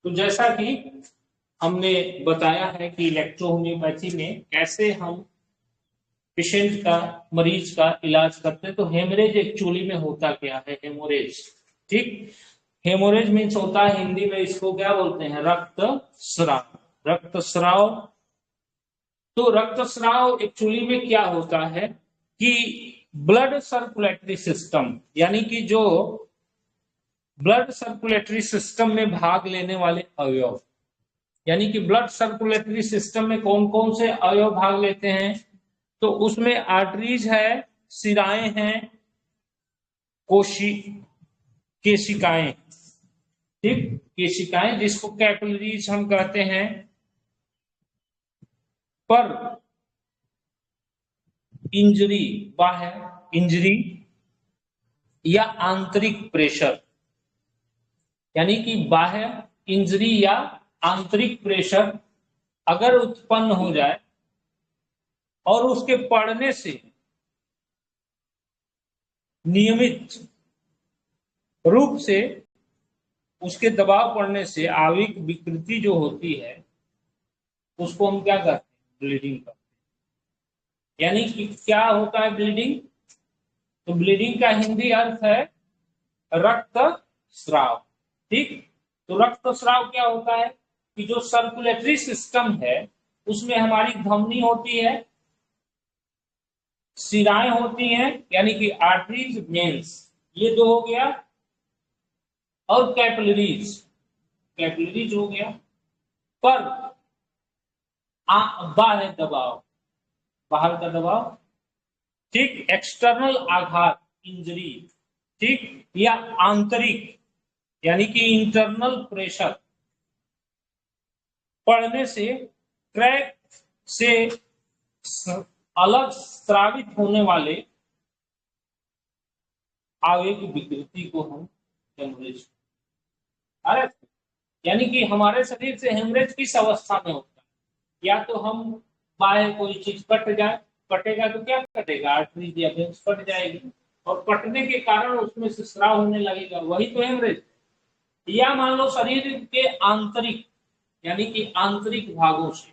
तो जैसा कि हमने बताया है कि इलेक्ट्रोहोम्योपैथी में कैसे हम पेशेंट का, मरीज का इलाज करते हैं। तो हेमरेज एक्चुअली में होता क्या है? हेमोरेज, ठीक, हेमोरेज मीन्स होता है हिंदी में इसको क्या बोलते हैं? रक्तस्राव। रक्तस्राव। तो रक्तस्राव एक्चुअली में क्या होता है कि ब्लड सर्कुलेटरी सिस्टम, यानी कि जो ब्लड सर्कुलेटरी सिस्टम में भाग लेने वाले अवयव, यानी कि ब्लड सर्कुलेटरी सिस्टम में कौन कौन से अवयव भाग लेते हैं? तो उसमें आर्टरीज है, शिराएं हैं, केशिकाएं, ठीक, केशिकाएं जिसको कैपिलरीज हम कहते हैं। पर इंजरी, बाह्य इंजरी या आंतरिक प्रेशर, यानी कि बाह्य इंजरी या आंतरिक प्रेशर अगर उत्पन्न हो जाए और उसके पड़ने से, नियमित रूप से उसके दबाव पड़ने से आवयविक विकृति जो होती है उसको हम क्या करते हैं? ब्लीडिंग करते हैं। यानी कि क्या होता है ब्लीडिंग? तो ब्लीडिंग का हिंदी अर्थ है रक्तस्राव, ठीक। तो रक्तस्राव क्या होता है कि जो सर्कुलेटरी सिस्टम है उसमें हमारी धमनी होती है, शिराएं होती हैं यानी कि आर्टरीज, वेन्स, ये दो हो गया, और कैपिलरीज, कैपिलरीज हो गया। पर बाह्य दबाव, बाहर का दबाव, ठीक, एक्सटर्नल आघात, इंजरी, ठीक, या आंतरिक यानी कि इंटरनल प्रेशर पड़ने से ट्रैक से अलग स्रावित होने वाले आवयविक विकृति को हम हेमरेज, अरे यानी कि हमारे शरीर से हेमरेज किस अवस्था में होता है? या तो हम बाहर कोई चीज कट जाए, कटेगा तो क्या कटेगा? आर्टरी या वेन्स कट जाएगी और कटने के कारण उसमें से स्राव होने लगेगा, वही तो हेमरेज। या मान लो शरीर के आंतरिक यानी कि आंतरिक भागों से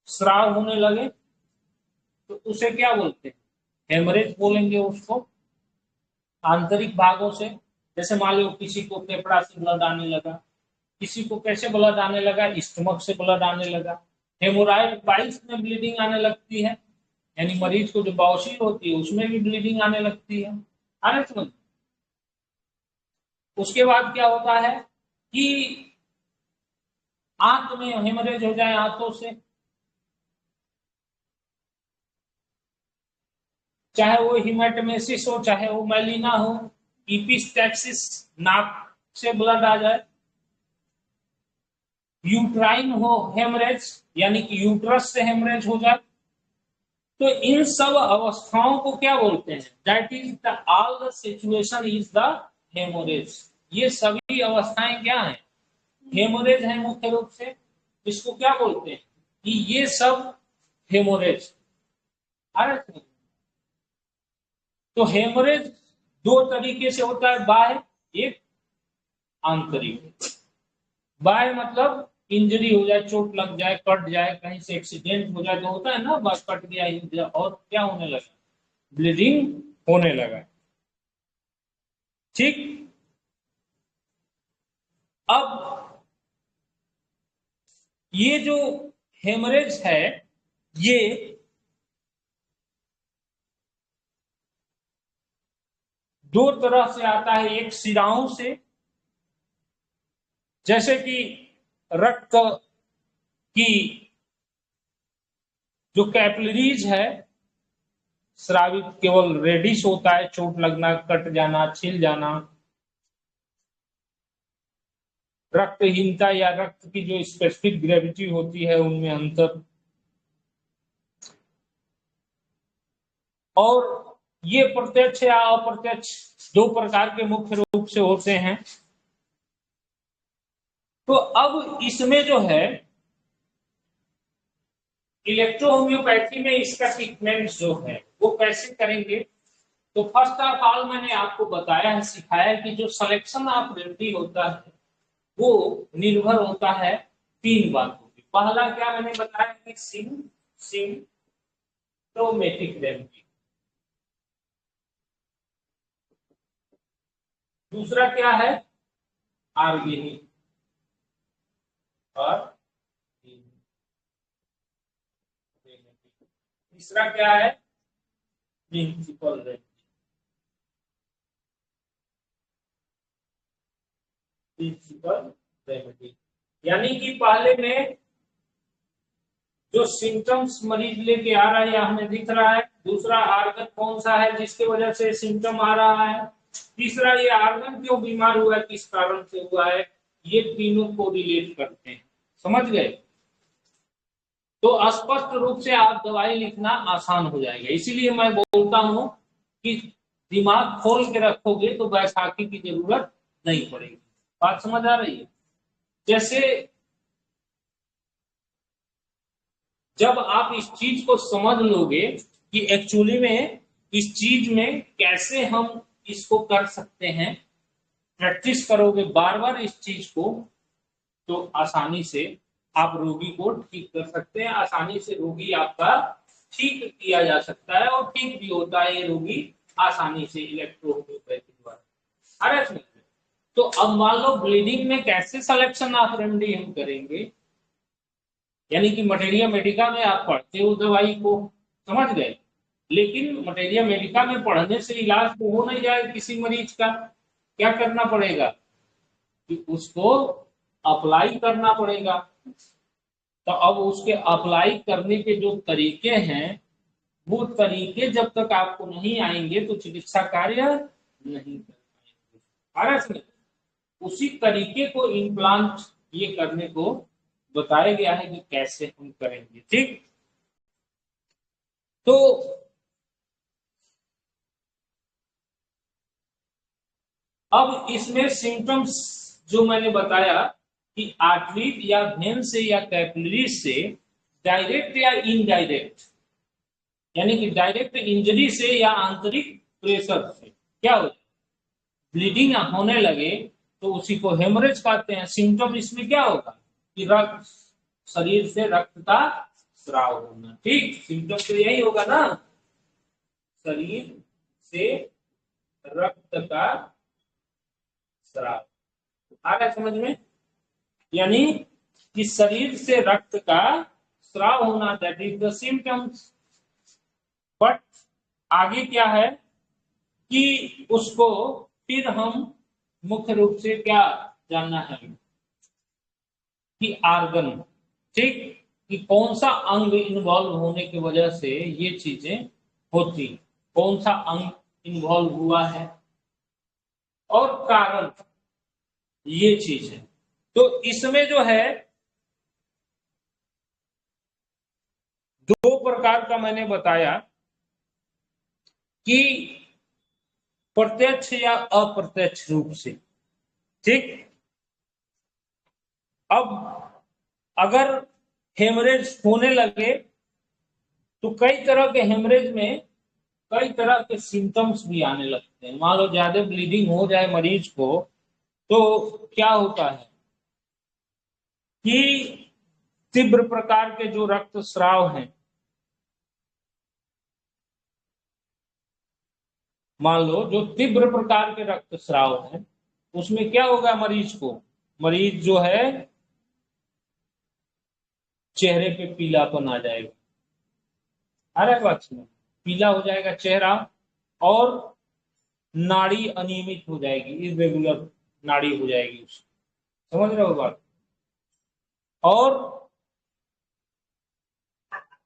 स्राव होने लगे तो उसे क्या बोलते हैं? हेमरेज बोलेंगे उसको। आंतरिक भागों से, जैसे मान लो किसी को फेफड़ा से ब्लड आने लगा, किसी को कैसे ब्लड आने लगा? स्टमक से ब्लड आने लगा। हेमोराइड पाइल्स में ब्लीडिंग आने लगती है, यानी मरीज को जो बवासीर होती है उसमें भी ब्लीडिंग आने लगती है। आने समझ। उसके बाद क्या होता है कि आंत में हेमरेज हो जाए, आंतों से, चाहे वो हिमेटमेसिस हो, चाहे वो मेलिना हो, इपिस्टैक्सिस, नाक से ब्लड आ जाए, यूट्राइन हो हेमरेज यानी कि यूट्रस से हेमरेज हो जाए। तो इन सब अवस्थाओं को क्या बोलते हैं? That is the all the situation is the haemorrhage. ये सभी अवस्थाएं क्या हैं? हेमोरेज है मुख्य रूप से। इसको क्या बोलते हैं? कि ये सब हेमोरेज। तो हेमरेज दो तरीके से होता है, बाह्य, एक आंतरिक। बाह्य मतलब इंजरी हो जाए, चोट लग जाए, कट जाए, कहीं से एक्सीडेंट हो जाए तो होता है ना, बस कट गया और क्या होने लगा? ब्लीडिंग होने लगा, ठीक। अब ये जो हेमरेज है ये दो तरह से आता है। एक शिराओं से, जैसे कि रक्त की जो कैपिलरीज है, स्रावित केवल रेडिश होता है, चोट लगना, कट जाना, छिल जाना, रक्तहीनता या रक्त की जो स्पेसिफिक ग्रेविटी होती है उनमें अंतर। और ये प्रत्यक्ष या अप्रत्यक्ष दो प्रकार के मुख्य रूप से होते हैं। तो अब इसमें जो है इलेक्ट्रोहोम्योपैथी में इसका ट्रीटमेंट जो है वो कैसे करेंगे? तो फर्स्ट ऑफ ऑल मैंने आपको बताया है, सिखाया है कि जो सिलेक्शन ऑफ रेमेडी होता है वो निर्भर होता है 3 बातों पे। पहला क्या मैंने बताया कि सिम्प्टोमेटिक रेमेडी। दूसरा क्या है ऑर्गेनिक और तीसरा क्या है प्रिंसिपल रेमेडी। प्रिंसिपल रेमेडी यानी कि पहले में जो सिम्टम्स मरीज लेके आ रहा है या हमें दिख रहा है, दूसरा आर्गन कौन सा है जिसकी वजह से सिम्टम आ रहा है, तीसरा ये आर्गन क्यों बीमार हुआ है, किस कारण से हुआ है, ये तीनों को रिलेट करते हैं। समझ गए? तो स्पष्ट रूप से आप दवाई लिखना आसान हो जाएगा। इसीलिए मैं बोलता हूं कि दिमाग खोल के रखोगे तो बैसाखी की जरूरत नहीं पड़ेगी। बात समझ आ रही है? जैसे जब आप इस चीज को समझ लोगे कि एक्चुअली में इस चीज में कैसे हम इसको कर सकते हैं, प्रैक्टिस करोगे बार बार इस चीज को, तो आसानी से आप रोगी को ठीक कर सकते हैं। आसानी से रोगी आपका ठीक किया जा सकता है और ठीक भी होता है ये रोगी आसानी से इलेक्ट्रोहोम्योपैथी द्वारा। अरे तो अब मान लो ब्लीडिंग में कैसे सिलेक्शन ऑफ रेमेडी हम करेंगे, यानी कि मटेरिया मेडिका में आप पढ़ते हो दवाई को, समझ गए, लेकिन मटेरिया मेडिका में पढ़ने से इलाज तो हो नहीं जाए किसी मरीज का। क्या करना पड़ेगा कि उसको अप्लाई करना पड़ेगा। तो अब उसके अप्लाई करने के जो तरीके हैं, वो तरीके जब तक आपको नहीं आएंगे तो चिकित्सा कार्य नहीं कर पाएंगे। उसी तरीके को इम्प्लांट ये करने को बताया गया है कि कैसे हम करेंगे। ठीक, तो अब इसमें सिम्टम्स जो मैंने बताया कि आर्टरी या वेन से या कैपिलरी से डायरेक्ट या इनडायरेक्ट, यानी कि डायरेक्ट इंजरी से या आंतरिक प्रेशर से क्या हो ब्लीडिंग होने लगे तो उसी को हेमरेज कहते हैं। सिम्टम इसमें क्या होगा कि रक्त, शरीर से रक्त का स्राव होना। ठीक, सिम्टम तो यही होगा ना, शरीर से रक्त का स्राव। आ रहा है समझ में? यानी कि शरीर से रक्त का स्राव होना, that is the symptoms. But आगे क्या है कि उसको फिर हम मुख्य रूप से क्या जानना है कि आर्गन, ठीक, कि कौन सा अंग इन्वॉल्व होने की वजह से ये चीजें होती, कौन सा अंग इन्वॉल्व हुआ है और कारण, ये चीज है। तो इसमें जो है 2 प्रकार का मैंने बताया कि प्रत्यक्ष या अप्रत्यक्ष रूप से। ठीक, अब अगर हेमरेज होने लगे तो कई तरह के हेमरेज में कई तरह के सिम्टम्स भी आने लगते हैं। मान लो ज्यादा ब्लीडिंग हो जाए मरीज को तो क्या होता है कि तीव्र प्रकार के जो रक्तस्राव हैं, मान लो जो तीव्र प्रकार के रक्तस्राव हैं उसमें क्या होगा मरीज को, मरीज जो है चेहरे पे पीलापन आ जाएगा। अरे बात सुनो, पीला हो जाएगा चेहरा और नाड़ी अनियमित हो जाएगी, इरेगुलर नाड़ी हो जाएगी उसकी। समझ रहे हो बात? और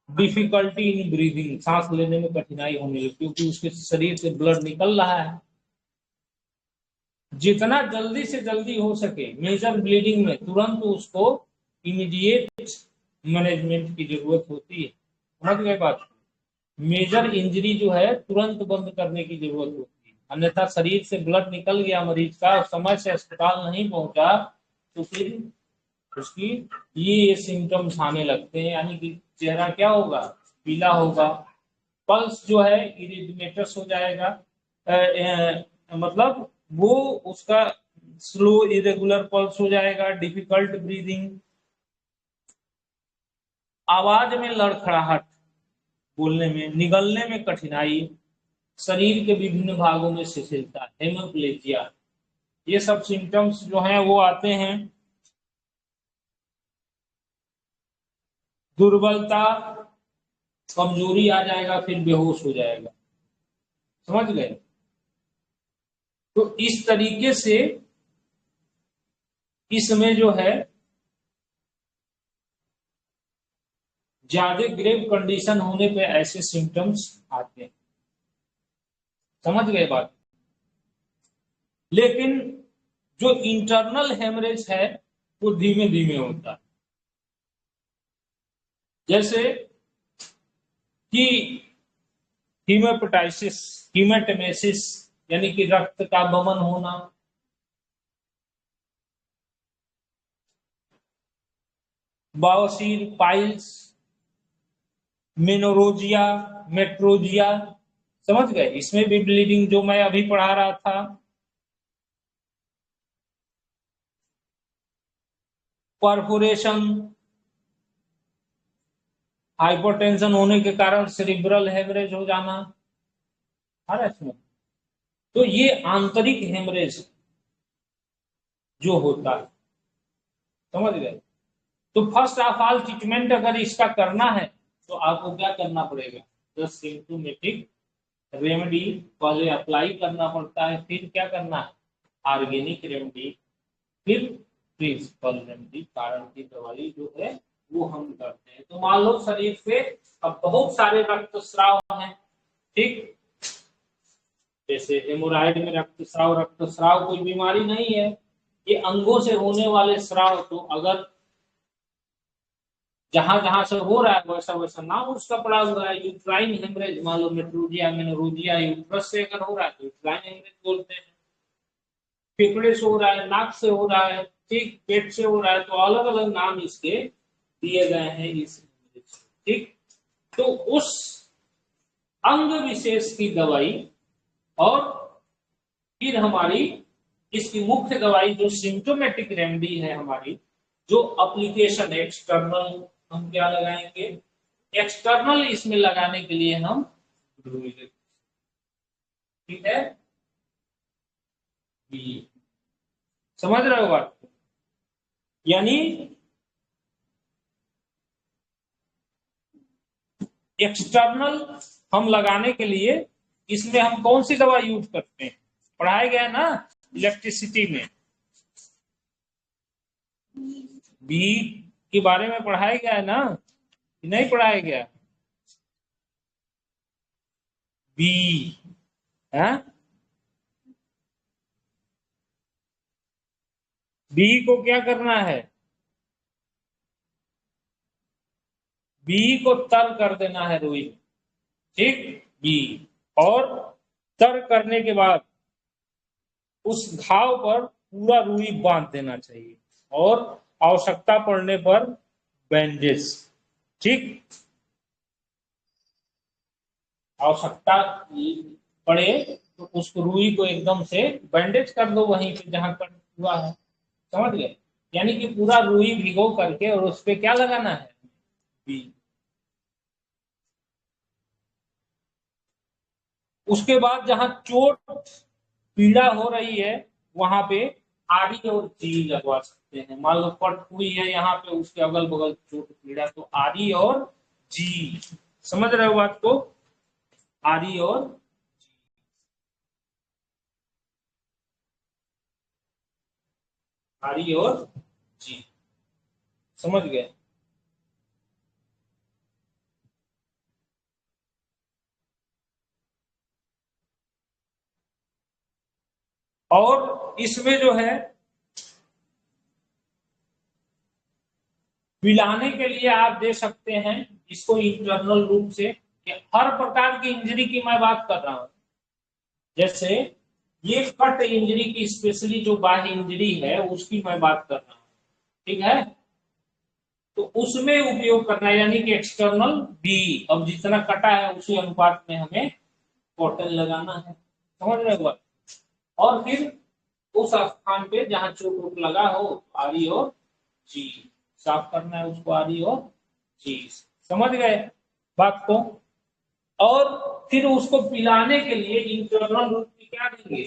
डिफिकल्टी इन ब्रीदिंग, सांस लेने में कठिनाई होने लगी क्योंकि उसके शरीर से ब्लड निकल रहा है। जितना जल्दी से जल्दी हो सके मेजर ब्लीडिंग में तुरंत उसको इमीडिएट मैनेजमेंट की जरूरत होती है। समझ गए बात? मेजर इंजरी जो है तुरंत बंद करने की जरूरत होती है, अन्यथा शरीर से ब्लड निकल गया मरीज का और समय से अस्पताल नहीं पहुंचा तो फिर उसकी ये सिम्टम्स आने लगते हैं, यानी कि चेहरा क्या होगा, पीला होगा, पल्स जो है इरिथमेटस हो जाएगा, मतलब वो उसका स्लो इरेगुलर पल्स हो जाएगा, डिफिकल्ट ब्रीदिंग, आवाज में लड़खड़ाहट, बोलने में, निगलने में कठिनाई, शरीर के विभिन्न भागों में शिथिलता, हेमोप्लेजिया, ये सब सिम्टम्स जो हैं वो आते हैं। दुर्बलता, कमजोरी आ जाएगा, फिर बेहोश हो जाएगा। समझ गए? तो इस तरीके से इसमें जो है ज्यादा ग्रेव कंडीशन होने पे ऐसे सिम्टम्स आते हैं। समझ गए बात? लेकिन जो इंटरनल हेमरेज है वो धीमे धीमे होता है। जैसे कि हीमेपेटाइसिस, हीमेटेमेसिस यानी कि रक्त का बमन होना, बवासीर, पाइल्स, मेनोरोजिया, मेट्रोजिया। समझ गए? इसमें भी ब्लीडिंग जो मैं अभी पढ़ा रहा था। परफोरेशन, हाइपरटेंशन होने के कारण सेरिब्रल हेमरेज हो जाना। इसमें तो ये आंतरिक हेमरेज जो होता है। समझ गए? तो फर्स्ट ऑफ ऑल ट्रीटमेंट अगर इसका करना है तो आपको क्या करना पड़ेगा? द सिम्प्टोमेटिक रेमेडी पहले अप्लाई करना पड़ता है, फिर क्या करना है? ऑर्गेनिक रेमेडी, फिर प्रिंसिपल रेमेडी, कारण की दवाई जो है वो हम करते हैं। तो मान लो शरीर पे अब बहुत सारे रक्तस्राव हैं, ठीक? जैसे हेमोराइड में रक्तस्राव, रक्तस्राव कोई बीमारी नहीं है, ये अंगों से होने वाले स्राव। तो अगर जहां जहां से हो रहा है वैसा वैसा नाम उसका पड़ा हुआ है। यूट्राइन हेमरेज, मान लो मेट्रोजिया, मेनोरोजिया, यूट्रस से अगर हो रहा है तो यूट्राइन हेमरेज बोलते हैं। फेफड़े से हो रहा है, नाक से हो रहा है, ठीक, पेट से हो रहा है, तो अलग अलग नाम इसके दिए गए हैं इस हेमरेज। ठीक, तो उस अंग विशेष की दवाई और फिर हमारी इसकी मुख्य दवाई जो सिम्टोमेटिक रेमेडी है हमारी, जो एप्लीकेशन एक्सटर्नल हम क्या लगाएंगे? एक्सटर्नल इसमें लगाने के लिए हम ठीक है, समझ रहे हो बात? यानी एक्सटर्नल हम लगाने के लिए इसमें हम कौन सी दवा यूज करते हैं? पढ़ाया गया ना इलेक्ट्रिसिटी में, बी के बारे में पढ़ाया गया है ना, नहीं पढ़ाया गया? बी है, बी को क्या करना है? बी को तर कर देना है रुई, ठीक, बी, और तर करने के बाद उस घाव पर पूरा रुई बांध देना चाहिए और आवश्यकता पड़ने पर बैंडेज, ठीक, आवश्यकता पड़े तो उस रुई को एकदम से बैंडेज कर दो वहीं पे जहां कट हुआ है। समझ गए? यानी कि पूरा रुई भिगो करके और उस पर क्या लगाना है? बी। उसके बाद जहां चोट पीड़ा हो रही है वहां पे आरी और जी लगवा सकते हैं। मान लो कट हुई है यहाँ पे, उसके अगल बगल चोट पीड़ा, तो आरी और जी। समझ रहे हो बात को? आरी और आरी और जी। समझ गए? और इसमें जो है पिलाने के लिए आप दे सकते हैं इसको इंटरनल रूप से। हर प्रकार की इंजरी की मैं बात कर रहा हूं, जैसे ये कट इंजरी की स्पेशली जो बाह्य इंजरी है उसकी मैं बात कर रहा हूं, ठीक है? तो उसमें उपयोग करना है, यानी कि एक्सटर्नल बी। अब जितना कटा है उसी अनुपात में हमें कॉटन लगाना है। समझ रहे हो? और फिर उस स्थान पे जहां चोट वोट लगा हो आरी और जी साफ करना है उसको, आरी और जी। समझ गए बात को। और फिर उसको पिलाने के लिए इंटरनल रूट में क्या देंगे,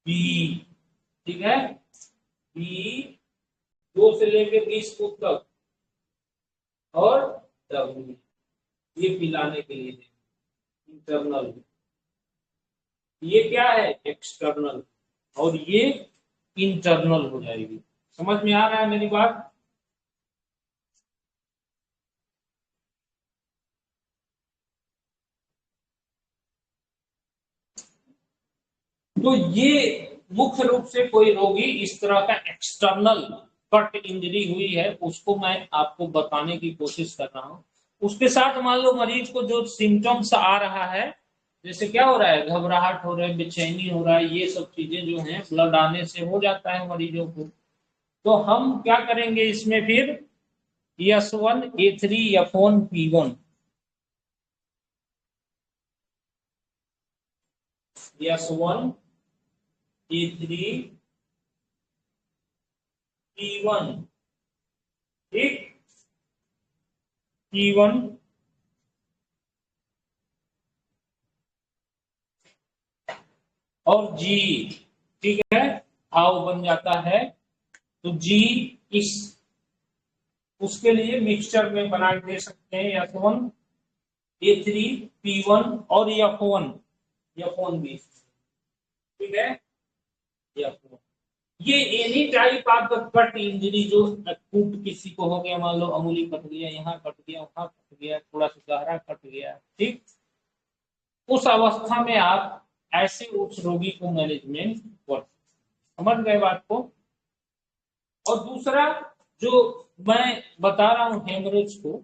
बी। ठीक है, बी 2 से लेकर 20 फुट तक और डब्ल्यू, ये पिलाने के लिए देंगे इंटरनल। ये क्या है एक्सटर्नल और ये इंटरनल हो जाएगी। समझ में आ रहा है मेरी बात। तो ये मुख्य रूप से कोई रोगी इस तरह का एक्सटर्नल कट इंजरी हुई है उसको मैं आपको बताने की कोशिश कर रहा हूं। उसके साथ मान लो मरीज को जो सिम्टम्स आ रहा है, जैसे क्या हो रहा है, घबराहट हो रहा है, बेचैनी हो रहा है, ये सब चीजें जो हैं ब्लड आने से हो जाता है मरीजों को। तो हम क्या करेंगे इसमें फिर S1 A3 F1 P1, S1 A3 P1, ठीक, P1 और जी, ठीक है, घाव बन जाता है तो जी इस उसके लिए मिक्सचर में बना दे सकते हैं F1 A3 P1 और F1 भी, ठीक है। F1 ये any type of cut injury जो अकूट किसी को हो गया, मान लो अंगुली कट गया, यहाँ कट गया, वहां कट गया, थोड़ा सा गहरा कट गया, ठीक, उस अवस्था में आप ऐसे उस रोगी को मैनेजमेंट कर, समझ गए बात को। और दूसरा जो मैं बता रहा हूं हेमरेज को,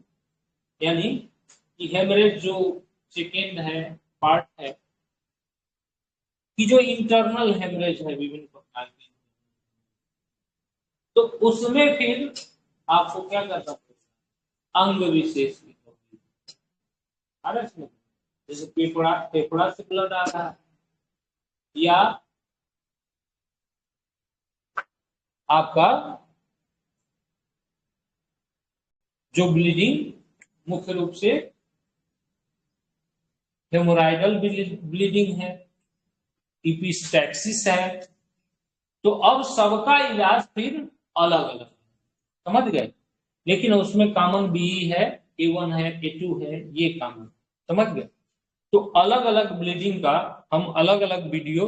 यानी कि हेमरेज जो सेकेंड है पार्ट है कि जो इंटरनल हेमरेज है विभिन्न प्रकार की, तो उसमें फिर आपको क्या करना पड़ेगा, अंग विशेष की, जैसे फेफड़ा से ब्लड आ रहा है या आपका जो ब्लीडिंग मुख्य रूप से हेमोराइडल ब्लीडिंग है, इपिस्टैक्सिस है, तो अब सबका इलाज फिर अलग अलग, समझ गए। लेकिन उसमें कॉमन बी है, A1 है, A2 है, ये कॉमन, समझ गए। तो अलग अलग ब्लीडिंग का हम अलग अलग वीडियो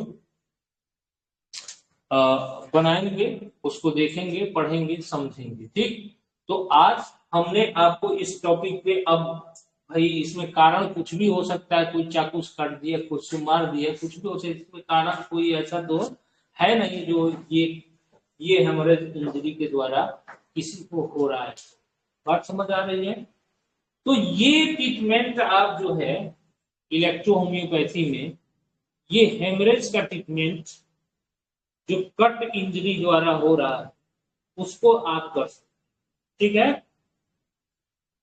बनाएंगे, उसको देखेंगे, पढ़ेंगे, समझेंगे, ठीक। तो आज हमने आपको इस टॉपिक पे, अब भाई इसमें कारण कुछ भी हो सकता है, कोई चाकू से काट दिया, कुछ से मार दिया, कुछ भी हो सकता है, इसमें कारण कोई ऐसा तो है नहीं जो ये हेमरेज इंजरी के द्वारा किसी को हो रहा है। बात समझ आ रही है। तो ये ट्रीटमेंट आप जो है इलेक्ट्रो होम्योपैथी में, ये हेमरेज का ट्रीटमेंट जो कट इंजरी द्वारा हो रहा है उसको आप कर सकते, ठीक है।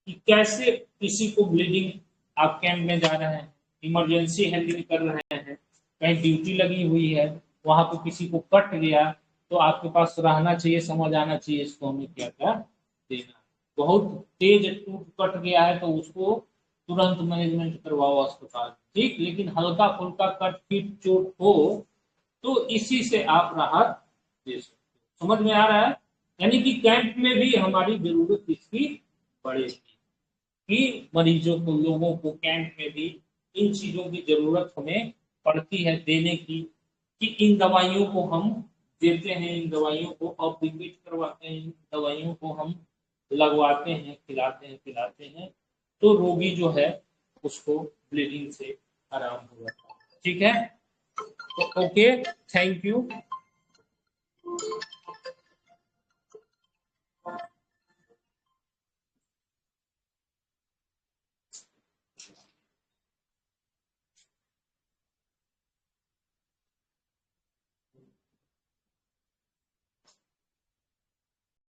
कि कैसे किसी को ब्लीडिंग, आप कैंप में जा रहे हैं, इमरजेंसी हैंडलिंग कर रहे हैं, कहीं ड्यूटी लगी हुई है, वहां पे किसी को कट गया, तो आपके पास रहना चाहिए, समझ आना चाहिए इसको हमें क्या क्या देना। बहुत तेज टूट कट गया है तो उसको तुरंत मैनेजमेंट करवाओ अस्पताल, ठीक। लेकिन हल्का फुल्का कट पीट चोट हो तो इसी से आप राहत दे सकते हो। समझ में आ रहा है। यानी कि कैंप में भी हमारी जरूरत इसकी पड़ेगी कि मरीजों को, लोगों को कैंप में भी इन चीजों की जरूरत हमें पड़ती है देने की, कि इन दवाइयों को हम देते हैं, इन दवाइयों को अपडेट करवाते हैं, इन दवाइयों को हम लगवाते हैं, खिलाते हैं, पिलाते हैं, तो रोगी जो है उसको ब्लीडिंग से आराम हो जाता है, ठीक है। तो ओके, थैंक यू।